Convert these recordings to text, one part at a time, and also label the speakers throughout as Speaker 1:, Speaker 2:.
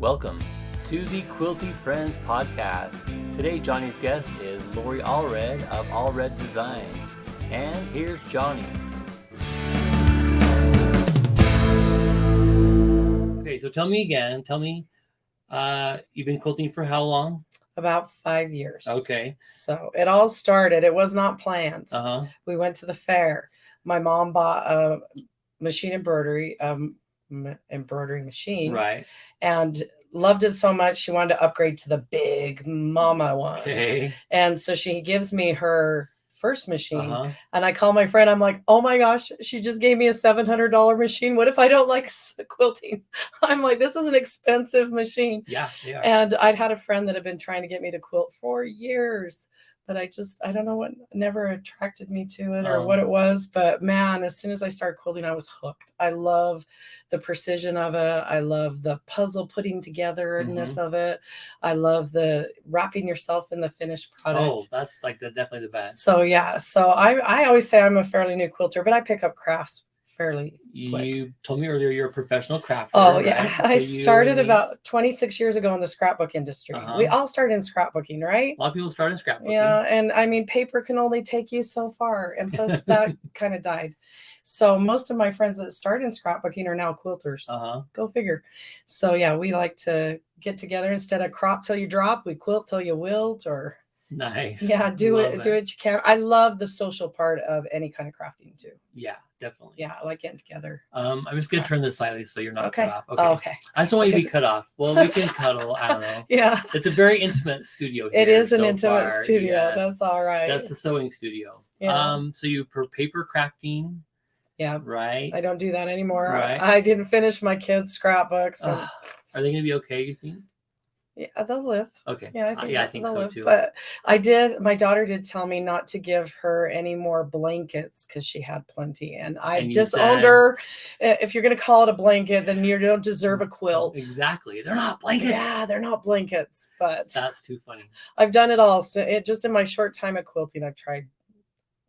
Speaker 1: Welcome to the Quilty Friends podcast. Today, Johnny's guest is Lori Allred of Allred Design. And here's Johnny. Okay, so tell me, you've been quilting for how long?
Speaker 2: About 5 years.
Speaker 1: Okay.
Speaker 2: So it all started, it was not planned.
Speaker 1: Uh-huh.
Speaker 2: We went to the fair. My mom bought a machine embroidery machine.
Speaker 1: Right.
Speaker 2: And loved it so much she wanted to upgrade to the big mama one.
Speaker 1: Okay.
Speaker 2: And so she gives me her first machine.
Speaker 1: Uh-huh.
Speaker 2: And I call my friend. I'm like, oh my gosh, she just gave me a $700 machine. What if I don't like quilting? I'm like, this is an expensive machine.
Speaker 1: Yeah.
Speaker 2: And I'd had a friend that had been trying to get me to quilt for years, but I don't know what never attracted me to it or what it was. But man, as soon as I started quilting, I was hooked. I love the precision of it. I love the puzzle putting togetherness of it. I love the wrapping yourself in the finished product.
Speaker 1: Oh, that's like definitely the best.
Speaker 2: So yeah, so I always say I'm a fairly new quilter, but I pick up crafts fairly quick.
Speaker 1: You told me earlier you're a professional crafter.
Speaker 2: Oh, yeah. Right? I started about 26 years ago in the scrapbook industry. We all started in scrapbooking, right?
Speaker 1: A lot of people start in scrapbooking.
Speaker 2: Yeah, and I mean, paper can only take you so far, and plus that kind of died. So most of my friends that started in scrapbooking are now quilters. Go figure. So yeah, we like to get together. Instead of crop till you drop, we quilt till you wilt, or...
Speaker 1: Nice.
Speaker 2: Yeah, do what you can. I love the social part of any kind of crafting too.
Speaker 1: Yeah, definitely.
Speaker 2: Yeah, I like getting together.
Speaker 1: I'm just gonna turn this slightly so you're not
Speaker 2: okay.
Speaker 1: cut off. Okay.
Speaker 2: Oh, okay.
Speaker 1: I just don't want you to be cut off. Well, we can cuddle. I don't know.
Speaker 2: Yeah.
Speaker 1: It's a very intimate studio here.
Speaker 2: It is an intimate studio.
Speaker 1: Yes.
Speaker 2: That's all right.
Speaker 1: That's the sewing studio.
Speaker 2: Yeah.
Speaker 1: So you paper crafting.
Speaker 2: Yeah.
Speaker 1: Right.
Speaker 2: I don't do that anymore.
Speaker 1: Right.
Speaker 2: I didn't finish my kids' scrapbooks.
Speaker 1: Are they gonna be okay, you think?
Speaker 2: Yeah, they'll live.
Speaker 1: Okay.
Speaker 2: Yeah, I think
Speaker 1: so
Speaker 2: live.
Speaker 1: too.
Speaker 2: But my daughter did tell me not to give her any more blankets because she had plenty. And I disowned her. If you're going to call it a blanket, then you don't deserve a quilt.
Speaker 1: Exactly. They're not blankets.
Speaker 2: Yeah, they're not blankets. But
Speaker 1: that's too funny.
Speaker 2: I've done it all. So just in my short time of quilting, I've tried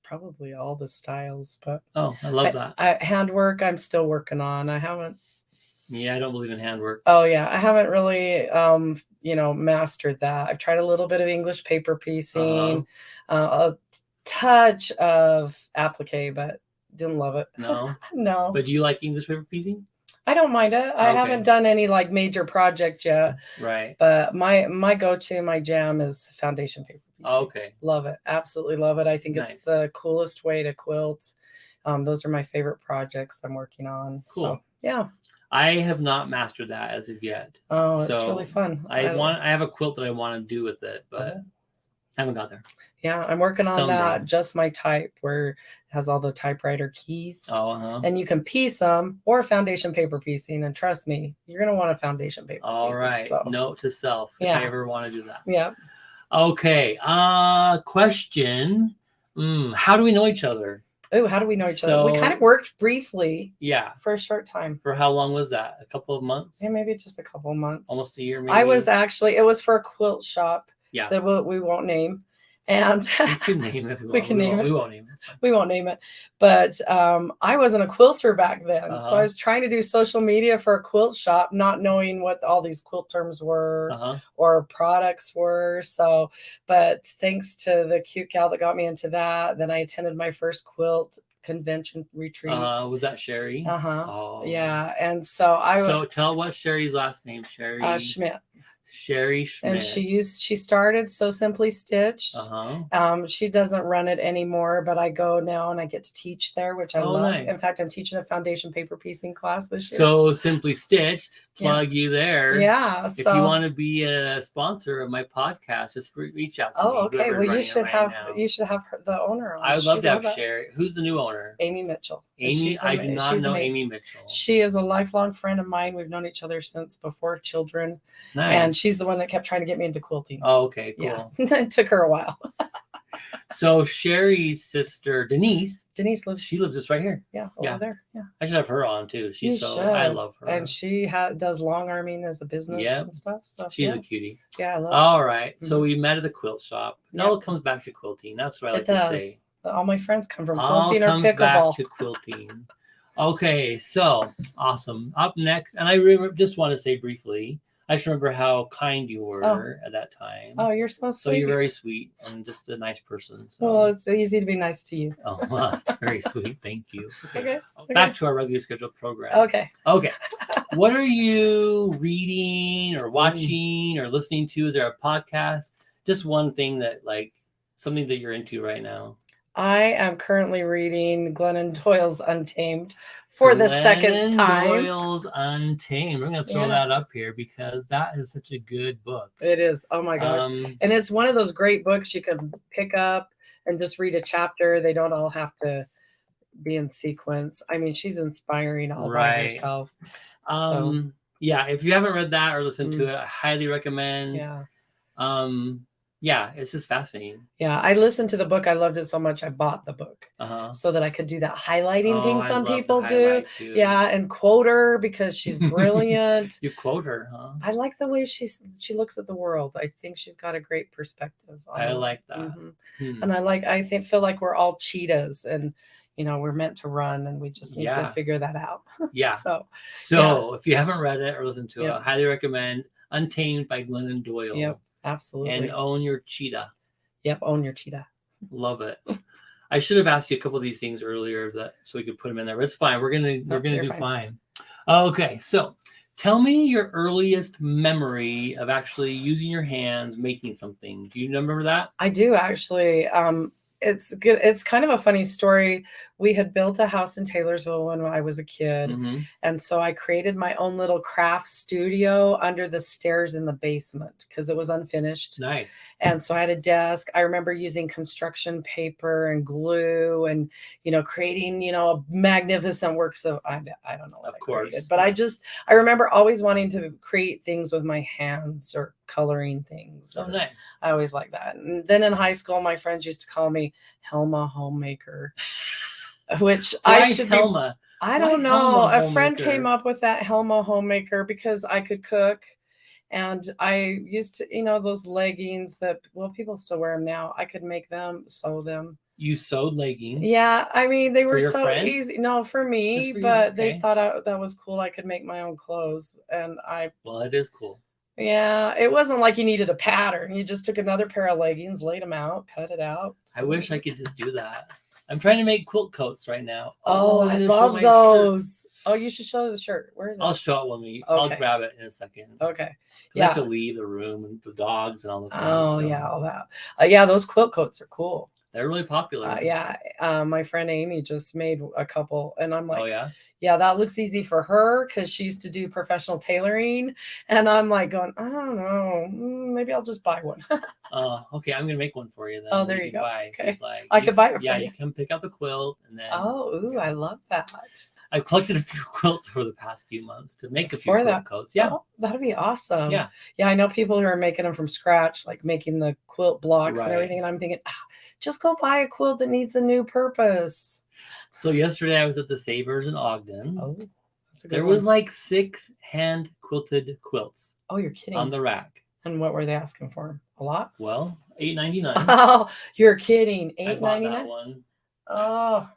Speaker 2: probably all the styles. But
Speaker 1: I love that.
Speaker 2: Handwork, I'm still working on. I haven't.
Speaker 1: Yeah, I don't believe in handwork.
Speaker 2: Oh yeah, I haven't really, mastered that. I've tried a little bit of English paper piecing, a touch of applique, but didn't love it.
Speaker 1: No,
Speaker 2: no.
Speaker 1: But do you like English paper piecing?
Speaker 2: I don't mind it. I haven't done any like major project yet.
Speaker 1: Right.
Speaker 2: But my go-to, my jam is foundation paper piecing.
Speaker 1: Okay.
Speaker 2: Love it. Absolutely love it. I think it's the coolest way to quilt. Those are my favorite projects I'm working on.
Speaker 1: Cool.
Speaker 2: So, yeah.
Speaker 1: I have not mastered that as of yet.
Speaker 2: Oh, it's really fun.
Speaker 1: I have a quilt that I want to do with it, but I haven't got there.
Speaker 2: Yeah, I'm working on that. Just my type, where it has all the typewriter keys. And you can piece them or foundation paper piecing. And trust me, you're gonna want a foundation paper.
Speaker 1: All
Speaker 2: piecing,
Speaker 1: right.
Speaker 2: So.
Speaker 1: Note to self if I ever want to do that.
Speaker 2: Yeah.
Speaker 1: Okay. Question. How do we know each other?
Speaker 2: Oh, how do we know each other? We kind of worked briefly.
Speaker 1: Yeah.
Speaker 2: For a short time.
Speaker 1: For how long was that? A couple of months?
Speaker 2: Yeah, maybe just a couple of months.
Speaker 1: Almost a year, maybe?
Speaker 2: It was for a quilt shop.
Speaker 1: Yeah.
Speaker 2: That we won't name. And
Speaker 1: we can name it. We won't name it.
Speaker 2: We won't name it. But I wasn't a quilter back then. So I was trying to do social media for a quilt shop, not knowing what all these quilt terms were or products were. So, but thanks to the cute gal that got me into that, then I attended my first quilt convention retreat.
Speaker 1: Was that Sherry?
Speaker 2: Oh. Yeah. And so
Speaker 1: tell what's Sherry's last name? Sherry
Speaker 2: Schmidt.
Speaker 1: Sherry Schmidt.
Speaker 2: And she started So Simply Stitched. She doesn't run it anymore, but I go now and I get to teach there, which I love.
Speaker 1: Nice.
Speaker 2: In fact, I'm teaching a foundation paper piecing class this year.
Speaker 1: So Simply Stitched, plug you there.
Speaker 2: Yeah.
Speaker 1: If you want to be a sponsor of my podcast, just reach out to me.
Speaker 2: Okay. Well, you should have the owner on.
Speaker 1: I would love to have Sherry. Who's the new owner?
Speaker 2: Amy Mitchell.
Speaker 1: I do not know Amy Mitchell.
Speaker 2: She is a lifelong friend of mine. We've known each other since before children.
Speaker 1: Nice.
Speaker 2: And she's the one that kept trying to get me into quilting.
Speaker 1: Oh, okay, cool.
Speaker 2: Yeah. It took her a while.
Speaker 1: So Sherry's sister Denise
Speaker 2: lives.
Speaker 1: She lives just right here.
Speaker 2: Yeah, over there. Yeah.
Speaker 1: I should have her on too. I love her.
Speaker 2: And she does long arming as a business and stuff. So
Speaker 1: she's a cutie.
Speaker 2: Yeah, I love
Speaker 1: All right. So we met at the quilt shop. It all comes back to quilting. That's what I like to say.
Speaker 2: All my friends come from quilting or pickleball.
Speaker 1: Back to quilting. Okay, so awesome. Up next, and I just want to say briefly, I just remember how kind you were at that time.
Speaker 2: Oh, you're so sweet.
Speaker 1: So you're very sweet and just a nice person. So.
Speaker 2: Well, it's easy to be nice to you.
Speaker 1: Oh, well, that's very sweet. Thank you.
Speaker 2: Okay.
Speaker 1: Back to our regularly scheduled program.
Speaker 2: Okay.
Speaker 1: What are you reading or watching or listening to? Is there a podcast? Just one thing that, like, something that you're into right now.
Speaker 2: I am currently reading Glennon Doyle's Untamed for the second time.
Speaker 1: Doyle's Untamed. We're going to throw that up here because that is such a good book.
Speaker 2: It is. Oh my gosh. And it's one of those great books you can pick up and just read a chapter. They don't all have to be in sequence. I mean, she's inspiring all by herself.
Speaker 1: Yeah, if you haven't read that or listened to it, I highly recommend. Yeah, it's just fascinating.
Speaker 2: Yeah, I listened to the book. I loved it so much. I bought the book so that I could do that highlighting thing some people do. Yeah, and quote her because she's brilliant.
Speaker 1: You quote her, huh?
Speaker 2: I like the way she looks at the world. I think she's got a great perspective.
Speaker 1: I like that.
Speaker 2: And I feel like we're all cheetahs and we're meant to run and we just need to figure that out. So
Speaker 1: if you haven't read it or listened to it, I highly recommend Untamed by Glennon Doyle.
Speaker 2: Yep. Absolutely.
Speaker 1: And own your cheetah.
Speaker 2: Yep, own your cheetah.
Speaker 1: Love it. I should have asked you a couple of these things earlier so we could put them in there, but it's fine. We're gonna do fine. Okay, so tell me your earliest memory of actually using your hands making something. Do you remember that?
Speaker 2: I do actually. It's good. It's kind of a funny story. We had built a house in Taylorsville when I was a kid. And so I created my own little craft studio under the stairs in the basement because it was unfinished.
Speaker 1: Nice.
Speaker 2: And so I had a desk. I remember using construction paper and glue and, creating, magnificent works of, I don't know what I created, but I remember always wanting to create things with my hands or coloring things.
Speaker 1: So nice.
Speaker 2: I always liked that. And then in high school, my friends used to call me Helma Homemaker, which I don't know. A friend came up with that Helma Homemaker because I could cook. And I used to, those leggings that, people still wear them now. I could make them, sew them.
Speaker 1: You sewed leggings?
Speaker 2: Yeah. I mean, they were so
Speaker 1: friends?
Speaker 2: easy. No, for me, but they thought that was cool. I could make my own clothes.
Speaker 1: Well, it is cool.
Speaker 2: Yeah, it wasn't like you needed a pattern. You just took another pair of leggings, laid them out, cut it out.
Speaker 1: I wish I could just do that. I'm trying to make quilt coats right now.
Speaker 2: Oh, I love those. Shirt. Oh, you should show the shirt. Where is it?
Speaker 1: I'll show it when I'll grab it in a second.
Speaker 2: Okay.
Speaker 1: Yeah. I have to leave the room and the dogs and all the things.
Speaker 2: Oh, yeah, all that. Yeah, those quilt coats are cool.
Speaker 1: They're really popular.
Speaker 2: My friend Amy just made a couple, and I'm like,
Speaker 1: oh yeah,
Speaker 2: yeah, that looks easy for her because she used to do professional tailoring, and I'm like going, I don't know, maybe I'll just buy one.
Speaker 1: Okay, I'm gonna make one for you then.
Speaker 2: Oh, there you go.
Speaker 1: Okay,
Speaker 2: I could buy it for you.
Speaker 1: Yeah, you can pick out the quilt and then.
Speaker 2: I love that.
Speaker 1: I've collected a few quilts over the past few months to make a few quilt coats. Yeah,
Speaker 2: that'd be awesome.
Speaker 1: Yeah,
Speaker 2: I know people who are making them from scratch, like making the quilt blocks and everything, and I'm thinking, just go buy a quilt that needs a new purpose.
Speaker 1: So yesterday I was at the Savers in Ogden.
Speaker 2: Oh, that's a good
Speaker 1: There
Speaker 2: one.
Speaker 1: was like 6 hand quilted quilts.
Speaker 2: Oh, you're kidding.
Speaker 1: On the rack.
Speaker 2: And what were they asking for? A lot?
Speaker 1: Well, $8.99.
Speaker 2: Oh, you're kidding. $8.99?
Speaker 1: I bought that one.
Speaker 2: Oh,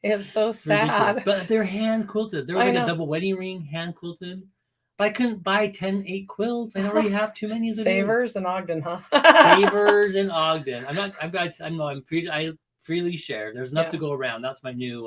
Speaker 2: it's so sad.
Speaker 1: Ridiculous. But they're hand quilted. They're like a double wedding ring hand quilted. But I couldn't buy 8 quilts. I already have too many of them.
Speaker 2: Savers in Ogden, huh?
Speaker 1: Savers in Ogden. I freely share. There's enough to go around. That's my new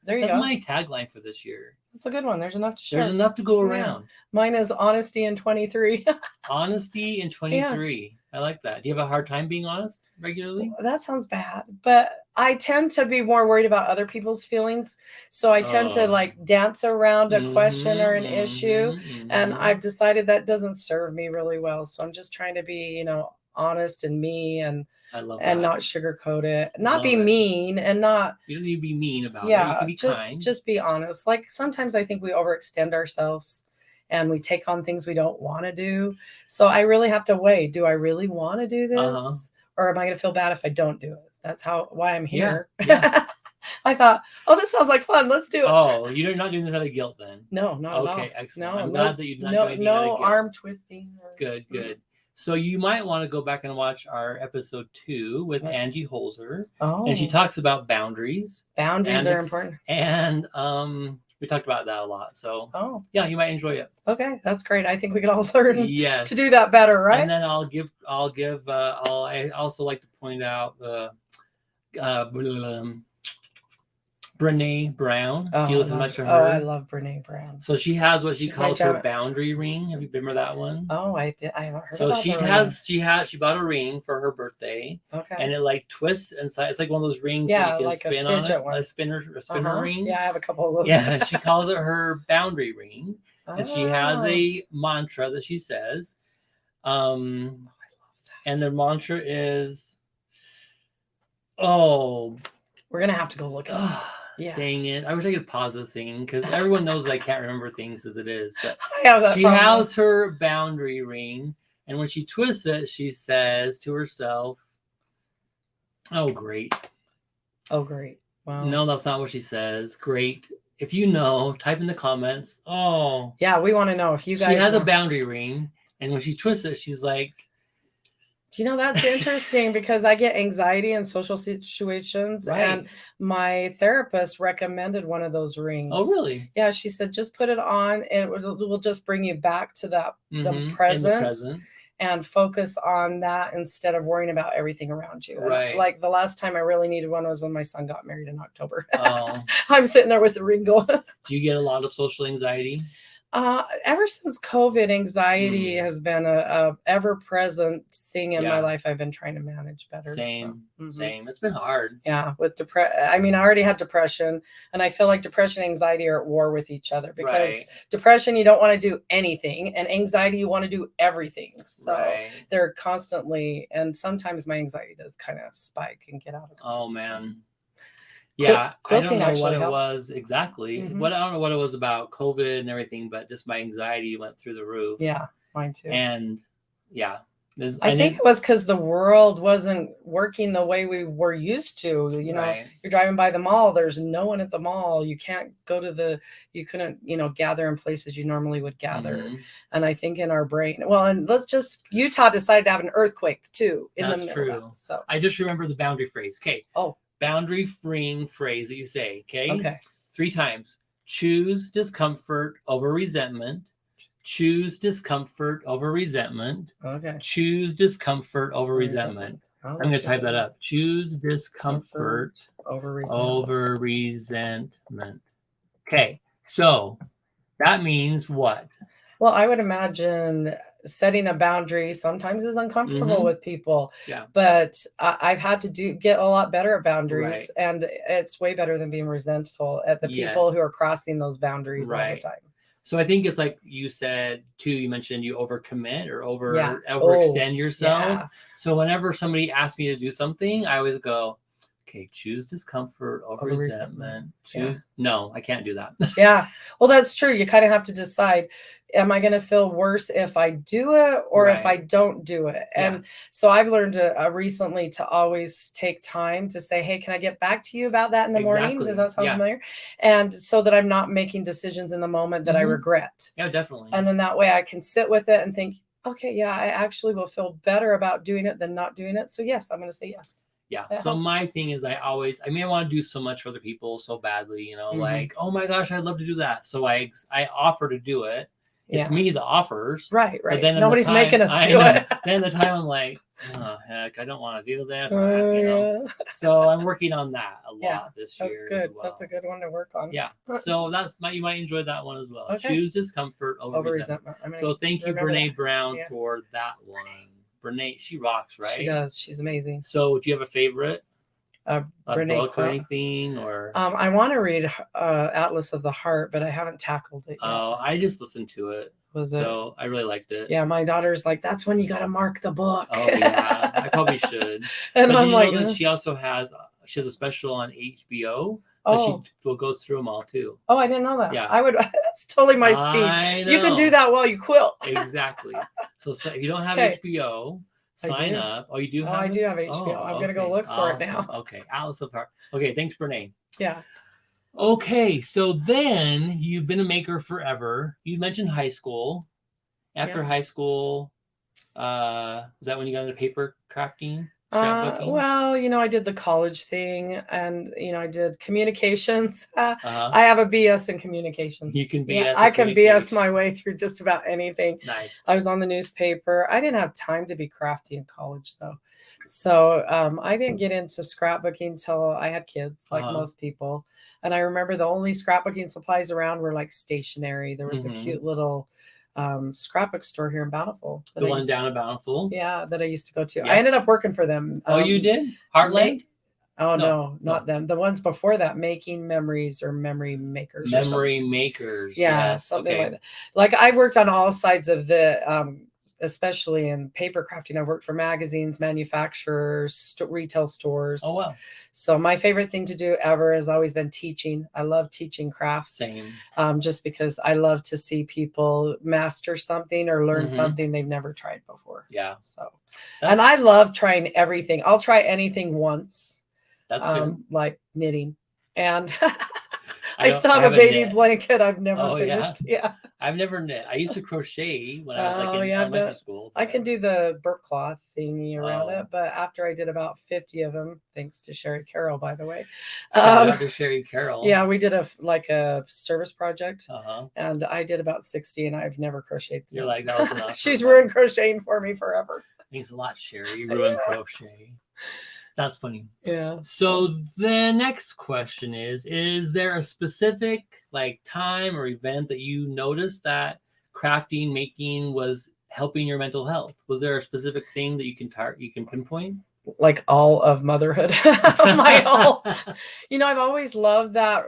Speaker 1: that's my tagline for this year.
Speaker 2: That's a good one. There's enough to share.
Speaker 1: There's enough to go around.
Speaker 2: Yeah. Mine is honesty in 23.
Speaker 1: Honesty in 23. I like that. Do you have a hard time being honest regularly?
Speaker 2: That sounds bad, but I tend to be more worried about other people's feelings. So I tend to like dance around a question or an issue. And I've decided that doesn't serve me really well. So I'm just trying to be, honest and me and
Speaker 1: I love
Speaker 2: and not sugarcoat it. Not be mean and not.
Speaker 1: You don't need to be mean about it. You can be kind.
Speaker 2: Just be honest. Like sometimes I think we overextend ourselves and we take on things we don't want to do. So I really have to weigh, do I really want to do this? Or am I going to feel bad if I don't do it? That's why I'm here.
Speaker 1: Yeah.
Speaker 2: I thought, this sounds like fun. Let's do it.
Speaker 1: Oh, you're not doing this out of guilt then?
Speaker 2: No, not at all.
Speaker 1: Okay, excellent. I'm glad that you're not doing anything out of guilt.
Speaker 2: Arm twisting.
Speaker 1: Good. So you might want to go back and watch our episode 2 with Angie Holzer.
Speaker 2: Oh.
Speaker 1: And she talks about boundaries.
Speaker 2: Boundaries are important.
Speaker 1: And we talked about that a lot. So
Speaker 2: yeah,
Speaker 1: you might enjoy it.
Speaker 2: Okay, that's great. I think we could all learn
Speaker 1: yes.
Speaker 2: to do that better, right?
Speaker 1: And then I also like to point out Brene Brown. Do you listen much to her?
Speaker 2: Oh, I love Brene Brown.
Speaker 1: So she has what she calls her boundary ring. Have you remember that one?
Speaker 2: Oh, I haven't heard.
Speaker 1: So she bought a ring for her birthday.
Speaker 2: Okay.
Speaker 1: And it like twists inside. It's like one of those rings
Speaker 2: that
Speaker 1: you can
Speaker 2: like
Speaker 1: spin
Speaker 2: a fidget
Speaker 1: on it.
Speaker 2: One.
Speaker 1: A spinner ring.
Speaker 2: Yeah, I have a couple of those.
Speaker 1: Yeah, she calls it her boundary ring. And she has a mantra that she says. I love that. And the mantra is,
Speaker 2: we're gonna have to go look at it.
Speaker 1: Yeah. Dang it. I wish I could pause this thing because everyone knows that I can't remember things as it is. But
Speaker 2: I have that
Speaker 1: she has her boundary ring, and when she twists it, she says to herself, "Oh, great."
Speaker 2: Oh, great. Wow.
Speaker 1: No, that's not what she says. Great. If you know, type in the comments. Oh.
Speaker 2: Yeah, we want to know if you guys.
Speaker 1: She has a boundary ring, and when she twists it, she's like,
Speaker 2: do you know, that's interesting because I get anxiety in social situations, and my therapist recommended one of those rings.
Speaker 1: Oh, really?
Speaker 2: Yeah, she said just put it on. It will just bring you back to that the present and focus on that instead of worrying about everything around you.
Speaker 1: Right.
Speaker 2: Like the last time I really needed one was when my son got married in October.
Speaker 1: Oh.
Speaker 2: I'm sitting there with the ring going.
Speaker 1: Do you get a lot of social anxiety?
Speaker 2: Ever since COVID, anxiety has been a ever-present thing in my life. I've been trying to manage better.
Speaker 1: Same. It's been hard.
Speaker 2: Yeah, with I mean, I already had depression, and I feel like depression and anxiety are at war with each other because depression, you don't want to do anything, and anxiety, you want to do everything. So they're constantly, and sometimes my anxiety does kind of spike and get out of control.
Speaker 1: Oh, man. Yeah,
Speaker 2: Quilting
Speaker 1: I don't know what
Speaker 2: helps.
Speaker 1: it was exactly. I don't know what it was about COVID and everything, but just my anxiety went through the roof.
Speaker 2: Yeah, mine too.
Speaker 1: And yeah,
Speaker 2: I think it was because the world wasn't working the way we were used to. You know, you're driving by the mall. There's no one at the mall. You can't go to you couldn't, gather in places you normally would gather. And I think in our brain, and Utah decided to have an earthquake too.
Speaker 1: That's true. So I just remember the boundary phrase. Okay.
Speaker 2: Oh.
Speaker 1: Boundary ring phrase that you say.
Speaker 2: Okay.
Speaker 1: 3 times. Choose discomfort over resentment. Choose discomfort over resentment.
Speaker 2: Okay.
Speaker 1: Choose discomfort over resentment. I'm going to type that up. Choose discomfort over resentment. Okay. So that means what?
Speaker 2: Well, I would imagine setting a boundary sometimes is uncomfortable with people.
Speaker 1: Yeah.
Speaker 2: But I've had to get a lot better at boundaries, and it's way better than being resentful at the people who are crossing those boundaries all the time.
Speaker 1: So I think it's like you said too, you mentioned you overcommit or overextend yourself. Yeah. So whenever somebody asks me to do something, I always go, okay, choose discomfort over resentment. No, I can't do that.
Speaker 2: Yeah. Well, that's true. You kind of have to decide, am I going to feel worse if I do it or if I don't do it? And so I've learned recently to always take time to say, hey, can I get back to you about that in the morning? Does that sound familiar? And so that I'm not making decisions in the moment that I regret.
Speaker 1: Yeah, definitely.
Speaker 2: And then that way I can sit with it and think, okay, yeah, I actually will feel better about doing it than not doing it. So yes, I'm going to say yes.
Speaker 1: Yeah. So my thing is I may want to do so much for other people so badly, like, oh my gosh, I'd love to do that. So I offer to do it. It's me that offers.
Speaker 2: Right.
Speaker 1: But then
Speaker 2: nobody's making us do it.
Speaker 1: Then the time I'm like, oh heck, I don't want to do that. So I'm working on that a lot this year.
Speaker 2: That's good.
Speaker 1: As well.
Speaker 2: That's a good one to work on.
Speaker 1: Yeah. So you might enjoy that one as well.
Speaker 2: Okay.
Speaker 1: Choose discomfort over resentment. So thank you, Brene Brown, for that one. Brene, she rocks, right?
Speaker 2: She does. She's amazing.
Speaker 1: So do you have a favorite?
Speaker 2: Brene
Speaker 1: book or anything? Or
Speaker 2: I want to read Atlas of the Heart, but I haven't tackled it yet.
Speaker 1: Oh, I just listened to it. So I really liked it.
Speaker 2: Yeah, my daughter's like, that's when you got to mark the book.
Speaker 1: Oh yeah, I probably should.
Speaker 2: And I'm like,
Speaker 1: she also has a special on HBO.
Speaker 2: Oh,
Speaker 1: she goes through them all too.
Speaker 2: Oh, I didn't know that.
Speaker 1: Yeah,
Speaker 2: I would. That's totally my speed. You can do that while you quilt.
Speaker 1: Exactly. So if you don't have HBO, sign up. Oh, you do have
Speaker 2: I do have HBO. I'm going to go look for it now.
Speaker 1: Okay. Atlas of Heart. Okay. Thanks, Brene.
Speaker 2: Yeah.
Speaker 1: Okay. So then you've been a maker forever. You mentioned high school. After high school, is that when you got into paper crafting? Scrapbooking?
Speaker 2: Well, I did the college thing, and I did communications.
Speaker 1: Uh-huh.
Speaker 2: I have a BS in communications.
Speaker 1: You can BS.
Speaker 2: Yeah, I can BS my way through just about anything.
Speaker 1: Nice.
Speaker 2: I was on the newspaper. I didn't have time to be crafty in college, though. So I didn't get into scrapbooking until I had kids, like most people. And I remember the only scrapbooking supplies around were like stationery. There was a cute little scrapbook store here in Bountiful.
Speaker 1: The one down in Bountiful?
Speaker 2: Yeah, that I used to go to.
Speaker 1: Yeah.
Speaker 2: I ended up working for them.
Speaker 1: Oh, you did? Heartland?
Speaker 2: No, not them. The ones before that, Making Memories or Memory Makers.
Speaker 1: Memory Makers.
Speaker 2: Yeah,
Speaker 1: yes.
Speaker 2: something like that. Like I've worked on all sides of the especially in paper crafting. I've worked for magazines, manufacturers, retail stores.
Speaker 1: Oh, wow.
Speaker 2: So my favorite thing to do ever has always been teaching. I love teaching crafts.
Speaker 1: Same.
Speaker 2: Just because I love to see people master something or learn something they've never tried before.
Speaker 1: Yeah.
Speaker 2: So, and I love trying everything. I'll try anything once.
Speaker 1: That's good.
Speaker 2: Like knitting. And I still have a baby blanket I've never finished. Yeah.
Speaker 1: I've never knit. I used to crochet when I was like in elementary school.
Speaker 2: I can do the burp cloth thingy around it, but after I did about 50 of them, thanks to Sherry Carroll, by the way.
Speaker 1: Shout out to Sherry Carroll.
Speaker 2: Yeah, we did a service project, and I did about 60, and I've never crocheted since.
Speaker 1: You're like, that was enough.
Speaker 2: She's ruined crocheting for me forever.
Speaker 1: Thanks a lot, Sherry. You ruined crochet. That's funny.
Speaker 2: Yeah.
Speaker 1: So the next question is there a specific like time or event that you noticed that crafting, making was helping your mental health? Was there a specific thing that you can pinpoint?
Speaker 2: Like all of motherhood. I've always loved that.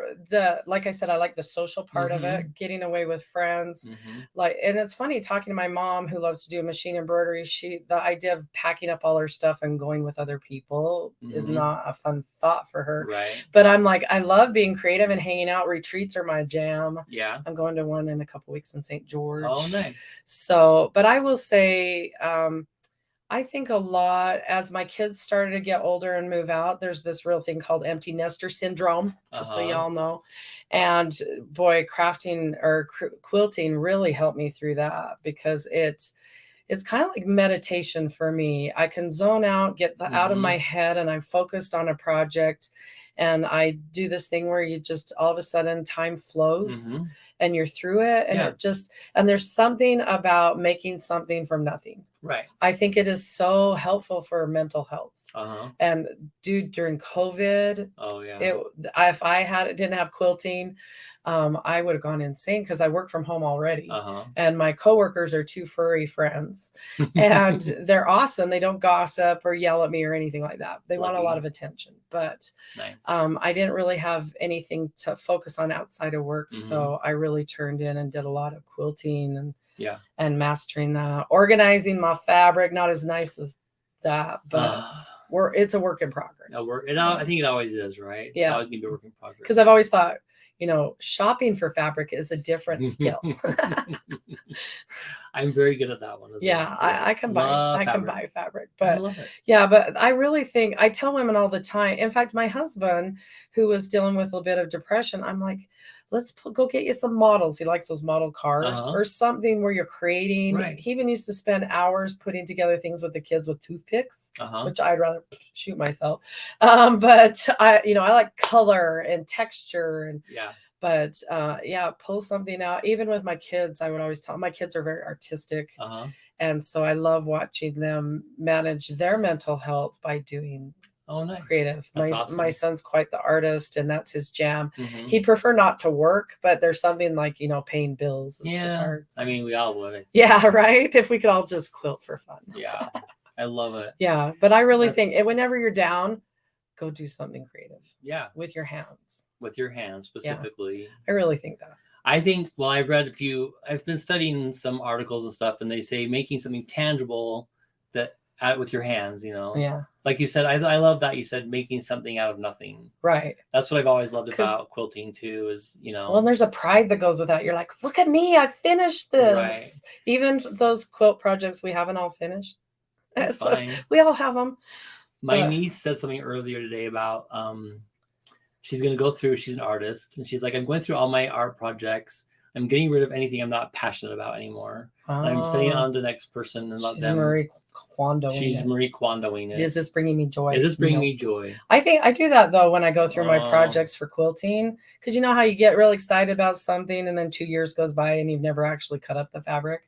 Speaker 2: Like I said, I like the social part of it, getting away with friends. And it's funny talking to my mom who loves to do machine embroidery. The idea of packing up all her stuff and going with other people is not a fun thought for her.
Speaker 1: Right.
Speaker 2: But I'm like, I love being creative and hanging out. Retreats are my jam.
Speaker 1: Yeah.
Speaker 2: I'm going to one in a couple weeks in St. George.
Speaker 1: Oh, nice.
Speaker 2: So, but I will say, I think a lot as my kids started to get older and move out, there's this real thing called empty nester syndrome, just so y'all know. And boy, crafting or quilting really helped me through that because it's kind of like meditation for me. I can zone out, get out of my head, and I'm focused on a project. And I do this thing where you just all of a sudden time flows and you're through it. And and there's something about making something from nothing.
Speaker 1: Right.
Speaker 2: I think it is so helpful for mental health. And during COVID, if I didn't have quilting, I would have gone insane because I work from home already. And my coworkers are two furry friends and they're awesome. They don't gossip or yell at me or anything like that. They want a lot of attention, but I didn't really have anything to focus on outside of work. So I really turned in and did a lot of quilting and mastering that, organizing my fabric, not as nice as that, but it's a work in progress.
Speaker 1: I think it always is, right?
Speaker 2: Yeah.
Speaker 1: It's always going to be a work in progress.
Speaker 2: Because I've always thought, shopping for fabric is a different skill.
Speaker 1: I'm very good at that one as well.
Speaker 2: I can buy fabric, but
Speaker 1: I love it.
Speaker 2: But I really think I tell women all the time. In fact, my husband, who was dealing with a bit of depression, I'm like, let's go get you some models. He likes those model cars or something where you're creating.
Speaker 1: Right.
Speaker 2: He even used to spend hours putting together things with the kids with toothpicks, which I'd rather shoot myself. But I like color and texture and but pull something out. Even with my kids, I would always tell my kids are very artistic. And so I love watching them manage their mental health by doing creative. My son's quite the artist and that's his jam. He'd prefer not to work, but there's something like, paying bills.
Speaker 1: I mean, we all would.
Speaker 2: Yeah, right. If we could all just quilt for fun.
Speaker 1: Yeah, I love it.
Speaker 2: Yeah, but I really think whenever you're down, go do something creative.
Speaker 1: Yeah.
Speaker 2: With your hands.
Speaker 1: With your hands specifically.
Speaker 2: Yeah, I really think that.
Speaker 1: I think, I've read I've been studying some articles and stuff, and they say making something tangible with your hands,
Speaker 2: Yeah.
Speaker 1: Like you said, I love that you said making something out of nothing.
Speaker 2: Right.
Speaker 1: That's what I've always loved about quilting too is,
Speaker 2: Well, and there's a pride that goes with that. You're like, look at me, I finished this. Right. Even those quilt projects we haven't all finished.
Speaker 1: That's fine.
Speaker 2: We all have them.
Speaker 1: My niece said something earlier today about she's going to go through, she's an artist, and she's like, I'm going through all my art projects. I'm getting rid of anything I'm not passionate about anymore. And I'm sending it on to the next person and let them.
Speaker 2: Marie Kondoing
Speaker 1: She's
Speaker 2: it.
Speaker 1: Marie Kondoing it.
Speaker 2: Is this bringing me joy?
Speaker 1: Is this bringing me joy?
Speaker 2: I think I do that though when I go through my projects for quilting, because you know how you get real excited about something and then 2 years goes by and you've never actually cut up the fabric.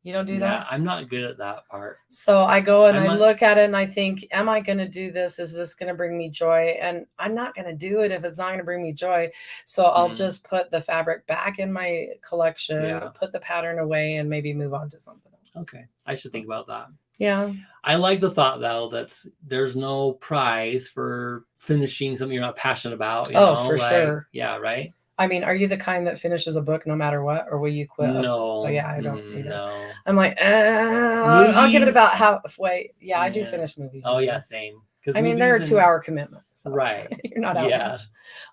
Speaker 2: You don't do that?
Speaker 1: I'm not good at that part.
Speaker 2: So I go and I look at it and I think, am I going to do this? Is this going to bring me joy? And I'm not going to do it if it's not going to bring me joy. So I'll just put the fabric back in my collection, put the pattern away, and maybe move on to something else.
Speaker 1: Okay. I should think about that.
Speaker 2: Yeah.
Speaker 1: I like the thought, though, that there's no prize for finishing something you're not passionate about. You know?
Speaker 2: For sure.
Speaker 1: Yeah, right?
Speaker 2: I mean, are you the kind that finishes a book no matter what, or will you quit?
Speaker 1: No.
Speaker 2: Oh, yeah, I don't either.
Speaker 1: No.
Speaker 2: I'm like, I'll give it about halfway. Yeah, I do finish movies.
Speaker 1: Oh, yeah, same.
Speaker 2: I mean, they're a 2-hour commitment. So
Speaker 1: right.
Speaker 2: You're not out much.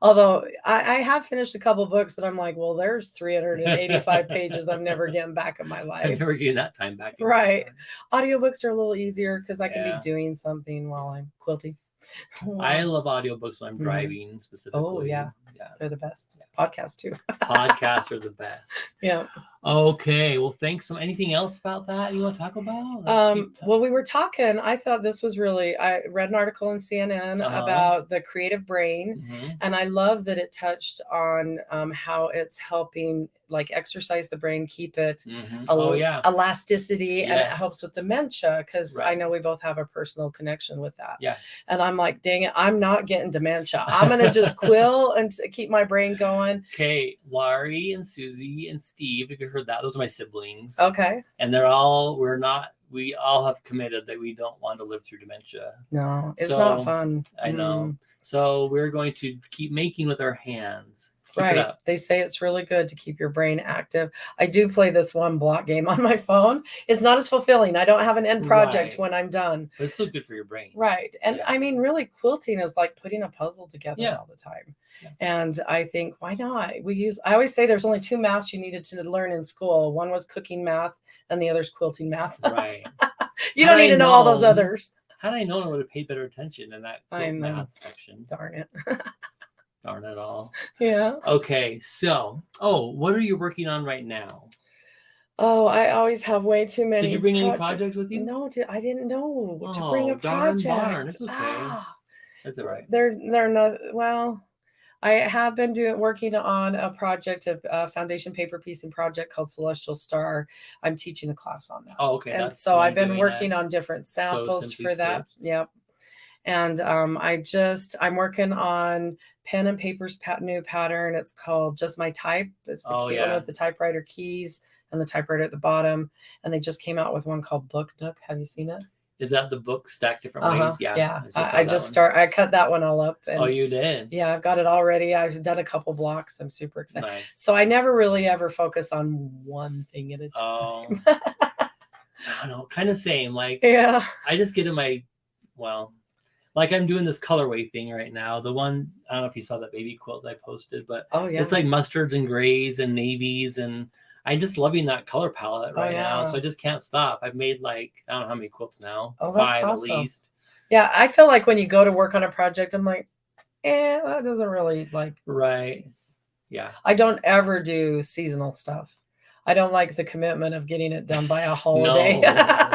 Speaker 2: Although I have finished a couple books that I'm like, well, there's 385 pages I'm never getting back in my life.
Speaker 1: I'm never getting that time back.
Speaker 2: Right. Audiobooks are a little easier because I can be doing something while I'm quilting.
Speaker 1: I love audiobooks when I'm driving specifically.
Speaker 2: Oh, yeah. They're the best. Podcasts, too.
Speaker 1: Podcasts are the best.
Speaker 2: Yeah.
Speaker 1: Okay. Well, thanks. Anything else about that you want to talk about?
Speaker 2: Well, we were talking. I thought this was really, I read an article in CNN about the creative brain. And I love that it touched on how it's helping like exercise the brain, keep it elasticity, and it helps with dementia, because I know we both have a personal connection with that.
Speaker 1: Yeah.
Speaker 2: And I'm like, dang it, I'm not getting dementia. I'm going to just quill and keep my brain going.
Speaker 1: Okay. Laurie and Susie and Steve, if you heard that, those are my siblings.
Speaker 2: Okay.
Speaker 1: And we all have committed that we don't want to live through dementia.
Speaker 2: No, it's not fun.
Speaker 1: I know. So we're going to keep making with our hands.
Speaker 2: Right. They say it's really good to keep your brain active. I do play this one block game on my phone. It's not as fulfilling. I don't have an end project when I'm done.
Speaker 1: But it's still good for your brain.
Speaker 2: Right. And I mean, really, quilting is like putting a puzzle together all the time. Yeah. And I think, why not? I always say there's only 2 maths you needed to learn in school. One was cooking math and the other's quilting math.
Speaker 1: Right.
Speaker 2: You don't need to know all those others.
Speaker 1: Had I known, I would have paid better attention in that math section.
Speaker 2: Darn it.
Speaker 1: Darn it all.
Speaker 2: Yeah.
Speaker 1: Okay. So, what are you working on right now?
Speaker 2: Oh, I always have way too many.
Speaker 1: Did you bring any projects with you?
Speaker 2: No, I didn't know to bring a project.
Speaker 1: Darn. It's okay. That's all right.
Speaker 2: They're not, well, I have been working on a project, a foundation paper piecing project called Celestial Star. I'm teaching a class on that.
Speaker 1: Oh, okay.
Speaker 2: And so I've been working on different samples for that. Yep. And I'm working on Pen and Paper's new pattern. It's called Just My Type. It's the cute one with the typewriter keys and the typewriter at the bottom. And they just came out with one called Book Nook. Have you seen it?
Speaker 1: Is that the book stacked different ways? Yeah.
Speaker 2: Yeah. I cut that one all up. And,
Speaker 1: you did?
Speaker 2: Yeah, I've got it already. I've done a couple blocks. I'm super excited.
Speaker 1: Nice.
Speaker 2: So I never really ever focus on one thing at a time.
Speaker 1: I don't know. Kind of same. Like, I just get in like I'm doing this colorway thing right now. The one, I don't know if you saw that baby quilt that I posted, but it's like mustards and grays and navies, and I'm just loving that color palette right now. So I just can't stop. I've made I don't know how many quilts now. 5 at least.
Speaker 2: Yeah, I feel like when you go to work on a project, I'm like, that doesn't really
Speaker 1: Right. Yeah.
Speaker 2: I don't ever do seasonal stuff. I don't like the commitment of getting it done by a holiday. No.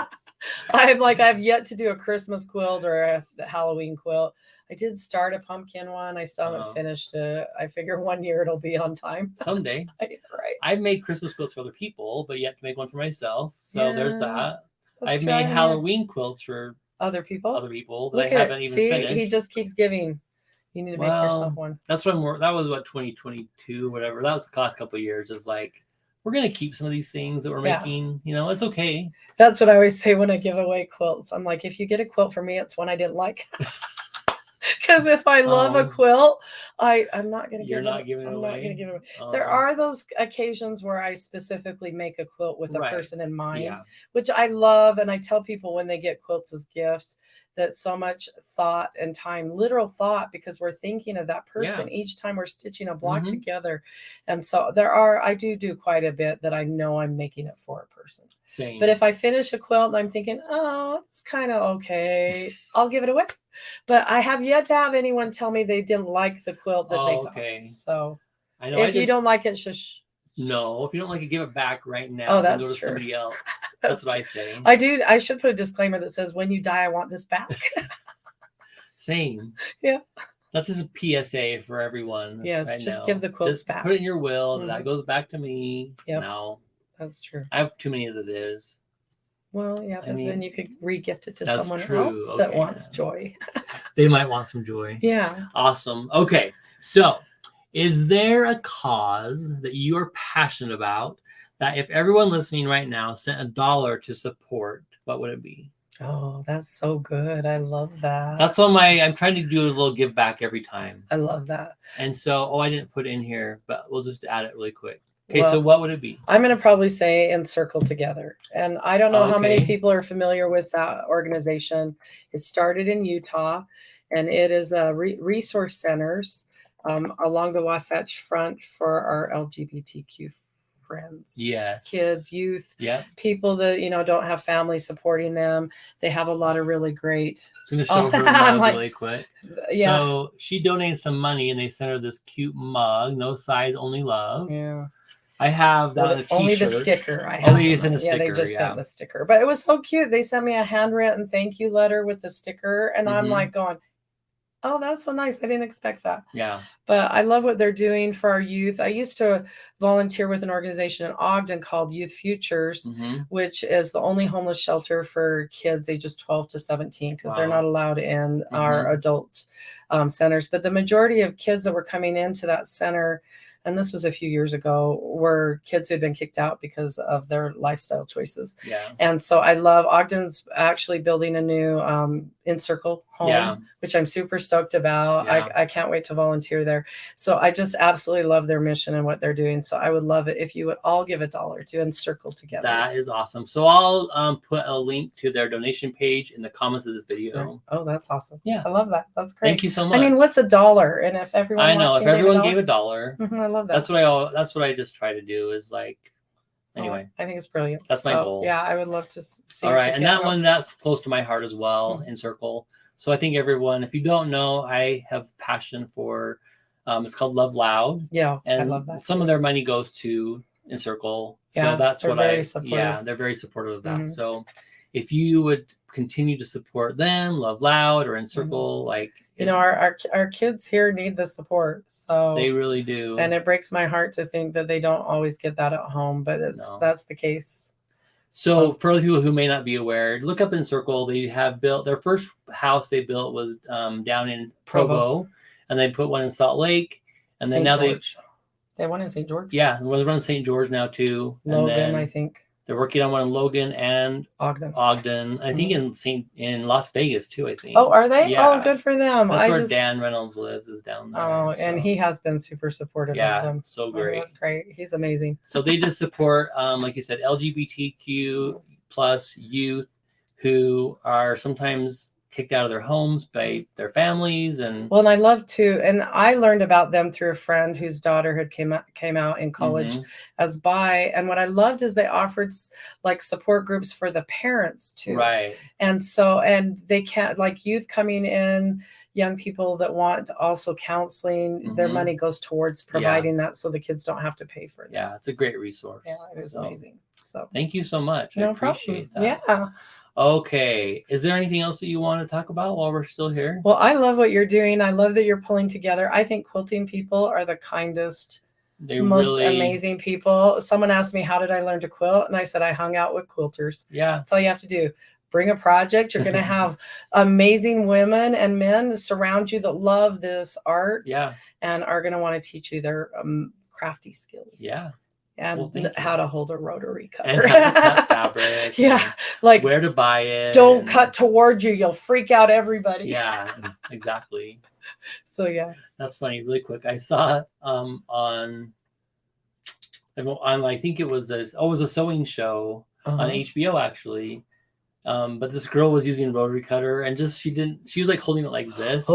Speaker 2: I've yet to do a Christmas quilt or a Halloween quilt. I did start a pumpkin one. I still haven't finished it. I figure 1 year it'll be on time.
Speaker 1: Someday.
Speaker 2: Right.
Speaker 1: I've made Christmas quilts for other people, but yet to make one for myself. So there's that. I've made Halloween quilts for
Speaker 2: other people
Speaker 1: that I haven't even finished.
Speaker 2: He just keeps giving. You need to make yourself one.
Speaker 1: That's what that was 2022, whatever. That was the last couple of years. Is we're going to keep some of these things that we're making. It's okay.
Speaker 2: That's what I always say when I give away quilts. I'm like, if you get a quilt for me, it's one I didn't like. Because if I love a quilt, I'm not going to give it away.
Speaker 1: You're not giving it away?
Speaker 2: I'm not going to give it away. There are those occasions where I specifically make a quilt with a person in mind, which I love. And I tell people when they get quilts as gifts that so much thought and time, literal thought, because we're thinking of that person each time we're stitching a block together. And so I do quite a bit that I know I'm making it for a person.
Speaker 1: Same.
Speaker 2: But if I finish a quilt and I'm thinking, it's kind of okay, I'll give it away. But I have yet to have anyone tell me they didn't like the quilt that they got. So
Speaker 1: I know.
Speaker 2: If you don't like it, shush.
Speaker 1: No, if you don't like it, give it back right now.
Speaker 2: Oh,
Speaker 1: And
Speaker 2: that's
Speaker 1: go to
Speaker 2: true.
Speaker 1: somebody else. That's what I say.
Speaker 2: I do. I should put a disclaimer that says, when you die, I want this back.
Speaker 1: Same.
Speaker 2: Yeah.
Speaker 1: That's just a PSA for everyone.
Speaker 2: Yes,
Speaker 1: right
Speaker 2: just
Speaker 1: now.
Speaker 2: give the quilts
Speaker 1: Just
Speaker 2: back.
Speaker 1: Put it in your will. That goes back to me.
Speaker 2: Yep.
Speaker 1: No.
Speaker 2: That's true.
Speaker 1: I have too many as it is.
Speaker 2: Well, yeah, but then you could re-gift it to someone else that wants joy.
Speaker 1: They might want some joy.
Speaker 2: Yeah.
Speaker 1: Awesome. Okay. So, is there a cause that you are passionate about that if everyone listening right now sent $1 to support, what would it be?
Speaker 2: Oh, that's so good. I love that.
Speaker 1: That's on I'm trying to do a little give back every time.
Speaker 2: I love that.
Speaker 1: And so, I didn't put it in here, but we'll just add it really quick. Okay, so what would it be?
Speaker 2: I'm going to probably say Encircle Together. And I don't know how many people are familiar with that organization. It started in Utah, and it is resource centers along the Wasatch Front for our LGBTQ friends.
Speaker 1: Yes.
Speaker 2: Kids, youth,
Speaker 1: people
Speaker 2: that, don't have families supporting them. They have a lot of really great.
Speaker 1: I'm going to show her mug really quick. Yeah. So she donated some money, and they sent her this cute mug. No size, only love.
Speaker 2: Yeah.
Speaker 1: I have that on a t-shirt.
Speaker 2: Only the sticker. I have.
Speaker 1: They sent a sticker.
Speaker 2: Yeah, they just sent the sticker. But it was so cute. They sent me a handwritten thank you letter with the sticker. And I'm like going, oh, that's so nice. I didn't expect that.
Speaker 1: Yeah.
Speaker 2: But I love what they're doing for our youth. I used to volunteer with an organization in Ogden called Youth Futures, which is the only homeless shelter for kids ages 12 to 17 because they're not allowed in our adult centers. But the majority of kids that were coming into that center, and this was a few years ago, were kids who had been kicked out because of their lifestyle choices. Yeah. And so I love Ogden's actually building a new Encircle home, which I'm super stoked about. Yeah. I can't wait to volunteer there. So I just absolutely love their mission and what they're doing. So I would love it if you would all give $1 to Encircle Together.
Speaker 1: That is awesome. So I'll put a link to their donation page in the comments of this video.
Speaker 2: Right. Oh, that's awesome.
Speaker 1: Yeah.
Speaker 2: I love that. That's great.
Speaker 1: Thank you so much.
Speaker 2: I mean, what's $1? And if everyone
Speaker 1: if everyone gave $1,
Speaker 2: I love that.
Speaker 1: That's what I just try to do is anyway.
Speaker 2: I think it's brilliant.
Speaker 1: That's my goal.
Speaker 2: Yeah, I would love to see.
Speaker 1: All right. And that one, that's close to my heart as well, Encircle. So I think everyone, if you don't know, I have passion for, it's called Love Loud.
Speaker 2: Yeah.
Speaker 1: And
Speaker 2: I love that.
Speaker 1: Some of their money goes to Encircle.
Speaker 2: Yeah,
Speaker 1: so that's what
Speaker 2: they're
Speaker 1: very supportive of that. So if you would continue to support them, Love Loud or Encircle,
Speaker 2: our kids here need the support. So
Speaker 1: they really do.
Speaker 2: And it breaks my heart to think that they don't always get that at home, but that's the case.
Speaker 1: So for the people who may not be aware, look up Encircle. They have built their first house they built was down in Provo, and they put one in Salt Lake, and then now they
Speaker 2: have one in St. George.
Speaker 1: Yeah, there's one in St. George now too.
Speaker 2: Logan, I think.
Speaker 1: They're working on one in Logan and Ogden. I think in Las Vegas too, I think.
Speaker 2: Oh, are they?
Speaker 1: Yeah.
Speaker 2: Oh, good for them.
Speaker 1: That's where Dan Reynolds lives, is down there.
Speaker 2: Oh, and he has been super supportive of them.
Speaker 1: So great.
Speaker 2: That's great. He's amazing.
Speaker 1: So they just support, like you said, LGBTQ plus youth who are sometimes kicked out of their homes by their families. And
Speaker 2: I love to, and I learned about them through a friend whose daughter had came out in college as bi. And what I loved is they offered support groups for the parents too.
Speaker 1: Right.
Speaker 2: And so, and they can't, youth coming in, young people that want also counseling, their money goes towards providing that so the kids don't have to pay for it.
Speaker 1: Yeah, it's a great resource.
Speaker 2: Yeah, it is amazing. So
Speaker 1: thank you so much.
Speaker 2: No
Speaker 1: I appreciate
Speaker 2: problem.
Speaker 1: that. Yeah. Okay. Is there anything else that you want to talk about while we're still here?
Speaker 2: Well, I love what you're doing. I love that you're pulling together. I think quilting people are the kindest, most amazing people. Someone asked me, how did I learn to quilt? And I said, I hung out with quilters. Yeah. That's all you have to do. Bring a project. You're going to have amazing women and men surround you that love this art and are going to want to teach you their crafty skills. Yeah. And how to hold a rotary cutter.
Speaker 1: And how to cut fabric.
Speaker 2: Yeah.
Speaker 1: Where to buy it.
Speaker 2: Don't cut towards you. You'll freak out everybody.
Speaker 1: Yeah, exactly.
Speaker 2: So, yeah.
Speaker 1: That's funny. Really quick. I saw it on I think it was a sewing show on HBO, actually. But this girl was using a rotary cutter and she was holding it like this.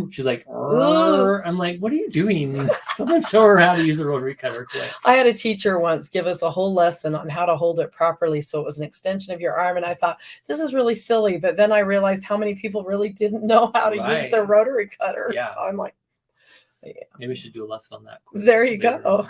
Speaker 1: She's like, I'm like, what are you doing? Someone show her how to use a rotary cutter quick.
Speaker 2: I had a teacher once give us a whole lesson on how to hold it properly. So it was an extension of your arm. And I thought, this is really silly. But then I realized how many people really didn't know how to use their rotary cutter.
Speaker 1: Yeah.
Speaker 2: So I'm like,
Speaker 1: maybe we should do a lesson on that.
Speaker 2: There you go.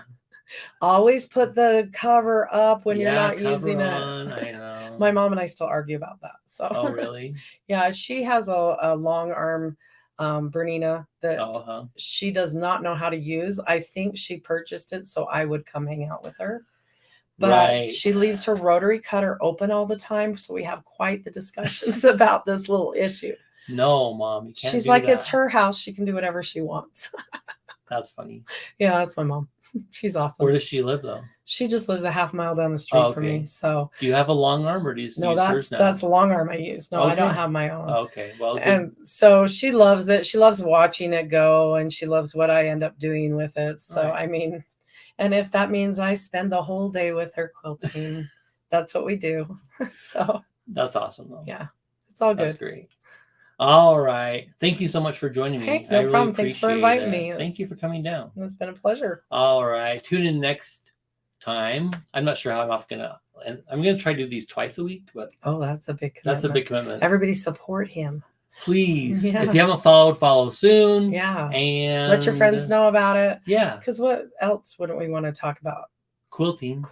Speaker 2: Always put the cover up when you're not
Speaker 1: cover
Speaker 2: using
Speaker 1: on,
Speaker 2: it.
Speaker 1: I know.
Speaker 2: My mom and I still argue about that. So.
Speaker 1: Oh, really?
Speaker 2: Yeah, she has a long arm Brene that she does not know how to use. I think she purchased it so I would come hang out with her. But she leaves her rotary cutter open all the time, so we have quite the discussions about this little issue.
Speaker 1: No, Mom, you can't.
Speaker 2: She's like, it's her house. She can do whatever she wants.
Speaker 1: That's funny.
Speaker 2: Yeah, that's my mom. She's awesome.
Speaker 1: Where does she live, though?
Speaker 2: She just lives a half mile down the street from me. So,
Speaker 1: do you have a long arm, or do you use hers now?
Speaker 2: That's the long arm I use. No, I don't have my own.
Speaker 1: Okay, well, good.
Speaker 2: And so she loves it. She loves watching it go, and she loves what I end up doing with it. So, I mean, and if that means I spend the whole day with her quilting, that's what we do. So
Speaker 1: that's awesome, though.
Speaker 2: Yeah, it's all good.
Speaker 1: That's great. All right. Thank you so much for joining me.
Speaker 2: Hey, no problem. Thanks for inviting me.
Speaker 1: Thank you for coming down.
Speaker 2: It's been a pleasure.
Speaker 1: All right. Tune in next time. I'm not sure how I'm going to try to do these twice a week, but
Speaker 2: that's a big commitment.
Speaker 1: That's a big commitment.
Speaker 2: Everybody support him.
Speaker 1: Please. Yeah. If you haven't followed, follow soon.
Speaker 2: Yeah.
Speaker 1: And
Speaker 2: let your friends know about it.
Speaker 1: Yeah.
Speaker 2: Because what else wouldn't we want to talk about?
Speaker 1: Quilting.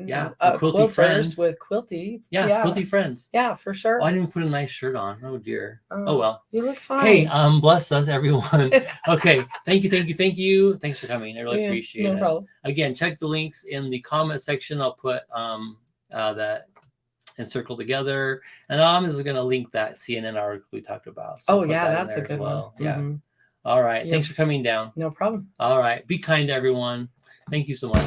Speaker 2: Yeah.
Speaker 1: Quilty friends
Speaker 2: with Quilty.
Speaker 1: Yeah. Quilty friends.
Speaker 2: Yeah, for sure.
Speaker 1: Oh, I didn't put a nice shirt on. Oh, dear. Oh, well.
Speaker 2: You look fine.
Speaker 1: Hey, bless us, everyone. Okay. Thank you. Thanks for coming. I really appreciate it.
Speaker 2: No problem.
Speaker 1: Again, check the links in the comment section. I'll put that Encircle Together. And I'm just going to link that CNN article we talked about. So
Speaker 2: that's a good one.
Speaker 1: Yeah. Mm-hmm. All right. Thanks for coming down.
Speaker 2: No problem.
Speaker 1: All right. Be kind to everyone. Thank you so much.